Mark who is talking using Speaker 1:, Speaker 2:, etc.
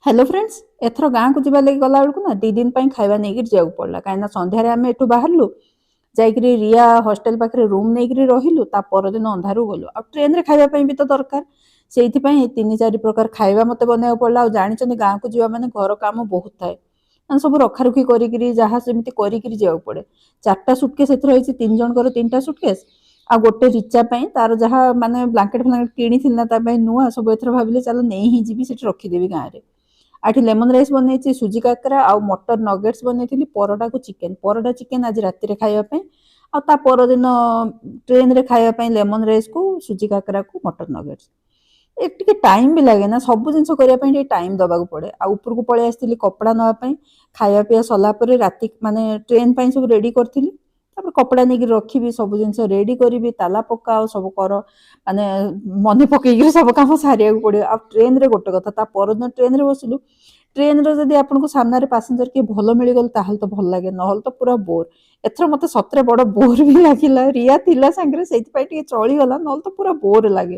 Speaker 1: Hello friends एथर गाँ को जीवा लगी गला बेलू ना 2 दिन खाଇବା नहीं जाऊ पड़ा कहीं सन्धार आम एठू बाहरलु जाकि रिया हॉस्टल पाखे रूम नहीं रहिलु ता परदिन अंधारू गलु आ ट्रेन रे खाइबा भी तो दरकार से 3-4 प्रकार खाइबा मते बनाया पड़ा आ जानी गाँ को जीवा माने घर काम बहुत थाए सब रखारुखी करी जहाँ सेमती करी जाऊ पड़े 4टा सुटकेस एथर होइछि 3 जनकर 3टा सुटकेस आ गोटे रिचा तार जहाँ माने ब्लांकेट फ्लांकेट किनी नुआ सब एथर भाविले चलो नहीं ही जीवी सेठी रखीदेवी गाँव में आठ लेमन राइस बनई सुजी काकरा आ मटर नगेट्स बनई परटा को चिकेन परटा चिकेन आज राति खावाई आ परदिन ट्रेन रे खावाई लेमन राइस को सुजी काकरा को मटर नगेट्स एक टाइम भी लगे ना सब जिन करने टाइम दबा पड़े आ ऊपर को पलि आसती कपड़ा नापी खाया पीया सरला राति माने ट्रेन सब रेडी करी कपड़ा नहीं रखी सब जिन रेडी करी ताला पकाओ सब कर माने मन पकईकि सब कम सारे पड़े आ ट्रेन रे गोटे कथा परदिन ट्रेन रे बसिलु ट्रेन रो जदि आपनको सामने पैसेंजर के भल मिलगल ताहले तो भल लगे नहल तो पूरा बोर एथर मते सतरे बड़ बोर भी लागिला रिया थिला संगे से चलीगला नहल तो पूरा बोर लगे।